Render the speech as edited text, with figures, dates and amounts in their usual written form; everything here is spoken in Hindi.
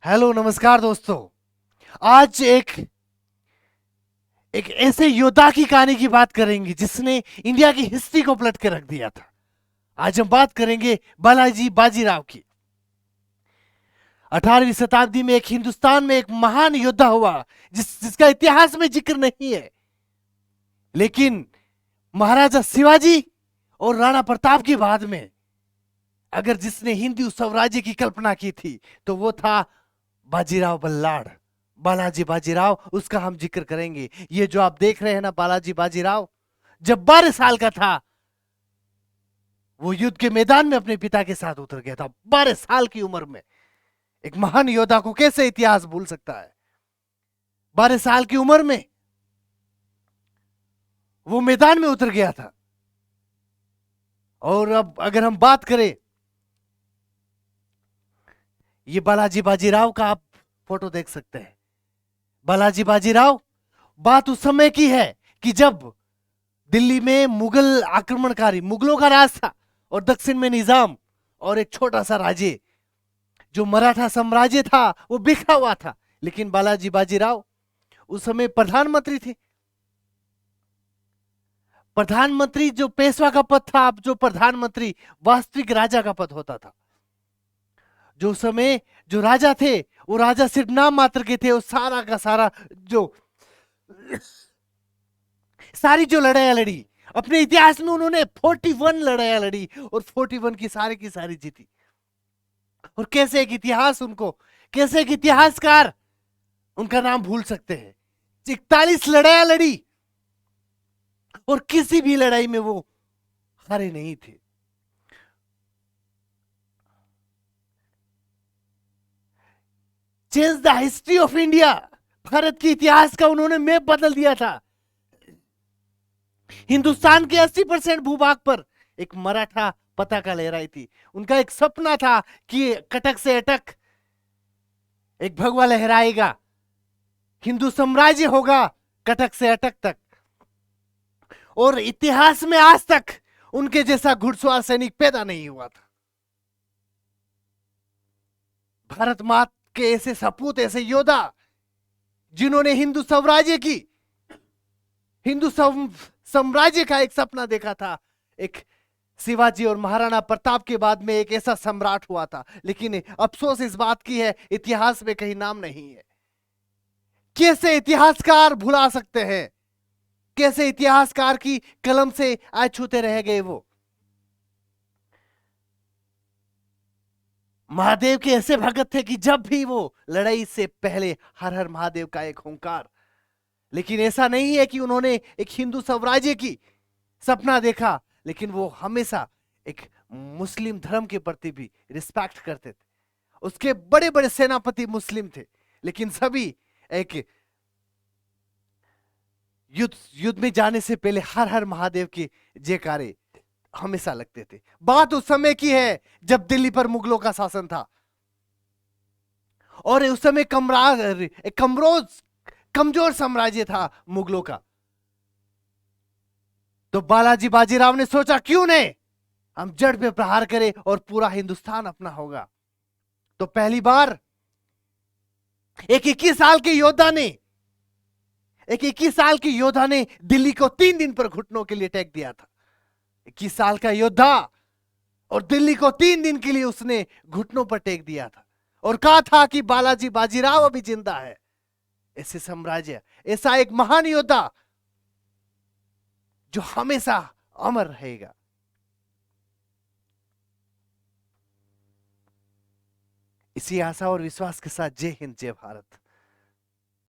हेलो नमस्कार दोस्तों। आज एक एक ऐसे योद्धा की कहानी की बात करेंगे जिसने इंडिया की हिस्ट्री को पलट के रख दिया था। आज हम बात करेंगे बालाजी बाजीराव की। 18वीं शताब्दी में एक हिंदुस्तान में एक महान योद्धा हुआ जिसका इतिहास में जिक्र नहीं है, लेकिन महाराजा शिवाजी और राणा प्रताप के बाद में अगर जिसने हिंदू स्वराज्य की कल्पना की थी तो वो था बाजीराव बल्लाड़, बालाजी बाजीराव। उसका हम जिक्र करेंगे। ये जो आप देख रहे हैं ना, बालाजी बाजीराव जब 12 साल का था वो युद्ध के मैदान में अपने पिता के साथ उतर गया था। 12 साल की उम्र में एक महान योद्धा को कैसे इतिहास भूल सकता है। 12 साल की उम्र में वो मैदान में उतर गया था। और अब अगर हम बात करें, ये बालाजी बाजीराव का आप फोटो देख सकते हैं। बालाजी बाजीराव, बात उस समय की है कि जब दिल्ली में मुगल आक्रमणकारी, मुगलों का राज था और दक्षिण में निजाम और एक छोटा सा राज्य जो मराठा साम्राज्य था वो बिखरा हुआ था। लेकिन बालाजी बाजीराव उस समय प्रधानमंत्री थे। प्रधानमंत्री जो पेशवा का पद था, अब जो प्रधानमंत्री वास्तविक राजा का पद होता था। जो समय जो राजा थे वो राजा सिर्फ नाम मात्र के थे। वो सारा का सारा जो सारी जो लड़ाइयां लड़ी अपने इतिहास में, उन्होंने 41 लड़ाइयां लड़ी और 41 की सारी जीती। और कैसे एक इतिहास उनको, कैसे एक इतिहासकार उनका नाम भूल सकते हैं। 41 लड़ाइयां लड़ी और किसी भी लड़ाई में वो हारे नहीं थे। Change the history of India, Bharat के इतिहास का उन्होंने मैप बदल दिया था। हिंदुस्तान के 80% भूभाग पर एक मराठा पताका लहराई थी। उनका एक सपना था कि कटक से अटक एक भगवा लहराएगा, हिंदू साम्राज्य होगा कटक से अटक तक। और इतिहास में आज तक उनके जैसा घुड़सवार सैनिक पैदा नहीं हुआ था। भारत माता के ऐसे सपूत, ऐसे योद्धा जिन्होंने हिंदू स्वराज्य की, हिंदू साम्राज्य का एक सपना देखा था। एक शिवाजी और महाराणा प्रताप के बाद में एक ऐसा सम्राट हुआ था। लेकिन अफसोस इस बात की है, इतिहास में कहीं नाम नहीं है। कैसे इतिहासकार भुला सकते हैं, कैसे इतिहासकार की कलम से आज छूते रह गए वो। महादेव के ऐसे भगत थे कि जब भी वो लड़ाई से पहले हर हर महादेव का एक हुंकार। लेकिन ऐसा नहीं है कि उन्होंने एक हिंदू स्वराज्य की सपना देखा, लेकिन वो हमेशा एक मुस्लिम धर्म के प्रति भी रिस्पेक्ट करते थे। उसके बड़े बड़े सेनापति मुस्लिम थे, लेकिन सभी एक युद्ध में जाने से पहले हर हर महादेव के जयकारे हमेशा लगते थे। बात उस समय की है जब दिल्ली पर मुगलों का शासन था और उस समय कमजोर साम्राज्य था मुगलों का। तो बालाजी बाजीराव ने सोचा क्यों नहीं हम जड़ पे प्रहार करें और पूरा हिंदुस्तान अपना होगा। तो पहली बार एक 21 साल के योद्धा ने, एक 21 साल के योद्धा ने दिल्ली को 3 दिन पर घुटनों के लिए टेक दिया था। 21 साल का योद्धा और दिल्ली को 3 दिन के लिए उसने घुटनों पर टेक दिया था और कहा था कि बालाजी बाजीराव अभी जिंदा है। ऐसे साम्राज्य, ऐसा एक महान योद्धा जो हमेशा अमर रहेगा। इसी आशा और विश्वास के साथ जय हिंद, जय भारत।